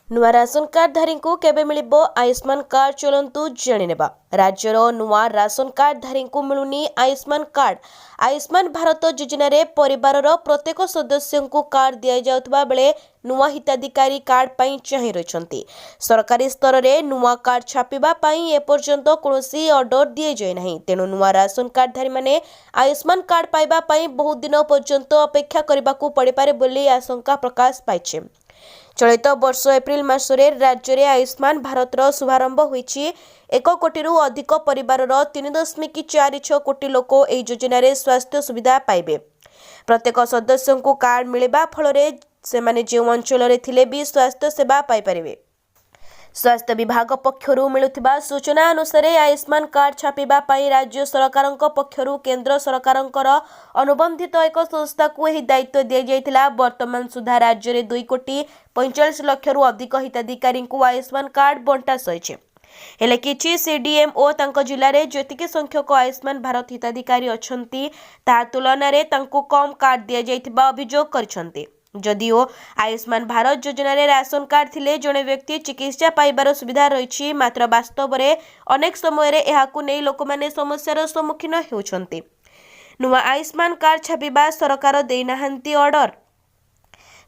नुआ ration card धारी को केबे मिलिबो आयुष्मान कार्ड चलंतु जानिनेबा। राज्यर नुआ राशन कार्ड धारी को मिलुनी आयुष्मान कार्ड। आयुष्मान भारत योजना रे परिवार प्रत्येक सदस्य को कार्ड दिया जाउतबा बेले नुआ हिताधिकारी कार्ड पई चाहि रहिसंती। सरकारी स्तर रे नुआ कार्ड छापिबा पई एपर्यंत कोनोसी ऑर्डर दिए जाय नाही। तेनु नुआ राशन कार्ड धारी माने आयुष्मान कार्ड पाइबा पई बहुत दिन पर्यंत अपेक्षा करबाकू पड़े पारे बोली आशंका प्रकाश पाइछे। चलित वर्ष एप्रिल मासरे राज्य में आयुष्मान भारत शुभारंभ होईछि। 1 कोटी अधिक परिवार 3.46 कोटी लोक एही योजना रे स्वास्थ्य सुविधा पाइबे। प्रत्येक सदस्य को कार्ड मिलवा फल से माने जो अंचल रे थिले भी स्वास्थ्य सेवा पाई परिबे। स्वास्थ्य विभाग पक्षरु मिलुथिबा सूचना अनुसार आयुष्मान कार्ड छापिबा पई राज्य सरकारक पक्षरु केंद्र सरकारकर अनुबंधित एक संस्था को यह दायित्व दिया जायतिला। वर्तमान सुधा राज्य रे 2 कोटी 45 लाख रु अधिक हिताधिकारी को आयुष्मान कार्ड बंटा सहिछे। हेले किछि सीडीएमओ तांको जिल्ला रे जेतिके संख्यक आयुष्मान भारत हिताधिकारी अछंती ता तुलना रे तांको कम कार्ड दिया जायतिबा अभियोग करछंती। जदिओ आयुष्मान भारत योजना रे राशन कार्ड थिले जने व्यक्ति चिकित्सा पाइबार सुविधा रही, मात्र वास्तव रे अनेक समय रे एहाकु नै लोक माने समस्यार सम्मुखीन हेउछंती। नुआ आयुष्मान कार्ड छापिबा सरकार देनाहांती ऑर्डर।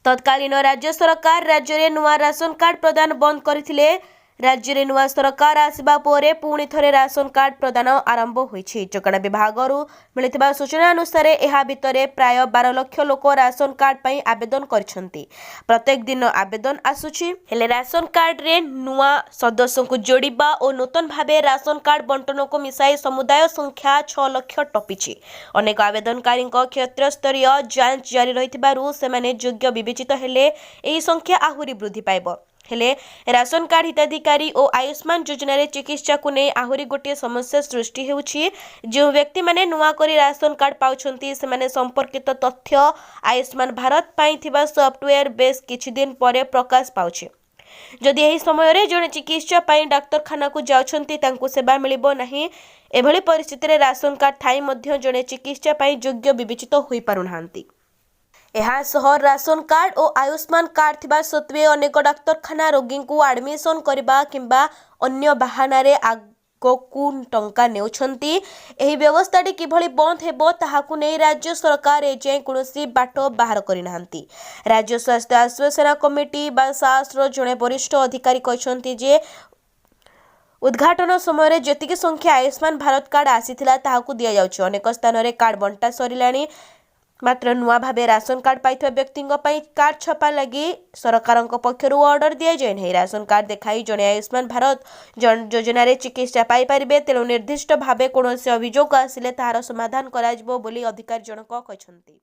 तत्कालीन राज्य सरकार राज्य रे नुआ राशन कार्ड प्रदान बंद करथिले। राज्य रे नुआ सरकार आसबा पोरे पुणी थरे राशन कार्ड प्रदान आरंभ होईछि। जोगाण विभागरु मिलिथिबा सूचना अनुसार एहा भितरे प्राय 12 लाख लोक राशन कार्ड पई आवेदन करछंती। प्रत्येक दिन आवेदन आसुछि। हेले राशन कार्ड रे नुआ सदस्य को जोड़िबा और नूतन भाबे राशन कार्ड बंटन को मिसाई समुदाय संख्या 6 लाख टपिछि। अनेक आवेदनकारी क्षेत्र स्तरीय जांच जारी रहिथिबारु सेमाने योग्य विवेचित हेले एही संख्या आहुरी वृद्धि पाइबो। हेले राशन कार्ड हिताधिकारी और आयुष्मान योजना रे चिकित्सा को नहीं आहुरी गोटे समस्या सृष्टि हेउछि। जो व्यक्ति माने नुआ करी राशन कार्ड पाउछंती सेमाने संपर्कित तथ्य आयुष्मान भारत पाई थिबा सॉफ्टवेयर बेस किछि दिन परे प्रकाश पाउछि। जदि एही समय रे जने चिकित्सा पाई डाक्तरखाना को जाउछंती तांको सेवा मिलिबो नाही। एभली परिस्थिति रे राशन कार्ड थाई मध्य जने चिकित्सा पाई योग्य विवेचित होई पारुनाहांती। एहा सह राशन कार्ड और आयुष्मान कार्ड थिबा सत्वे अनेक डाक्तरखाना रोगी को एडमिशन करबा किंबा अन्य बहाना रे आगकू टंका नेउछंती। एही व्यवस्थाटी किभली बंद हेबो ताहाकू नै राज्य सरकार एजे कोनोसी बाट बाहर करिनाहांती। राज्य स्वास्थ्य आश्वासन कमिटी बा सास रो जणे वरिष्ठ अधिकारी कहछंती जे उद्घाटन समय जेतिकी संख्या आयुष्मान भारत कार्ड आसीथिला ताहाकू दिया जाउछि। अनेक स्थान रे कार्ड बंटा सरिलाणी, मात्र नुआ भाबे राशन कार्ड पाइथिबा व्यक्ति कार्ड छपा लगी सरकार पक्षर ऑर्डर दिया जाए नहीं। राशन कार्ड देखाई जड़े आयुष्मान भारत योजना रे चिकित्सा पाई परिबे। तेणु निर्दिष्ट भाबे कौन अभियोग आसिले तार समाधान कराजिबो बोली अधिकारी जनक कहछंती।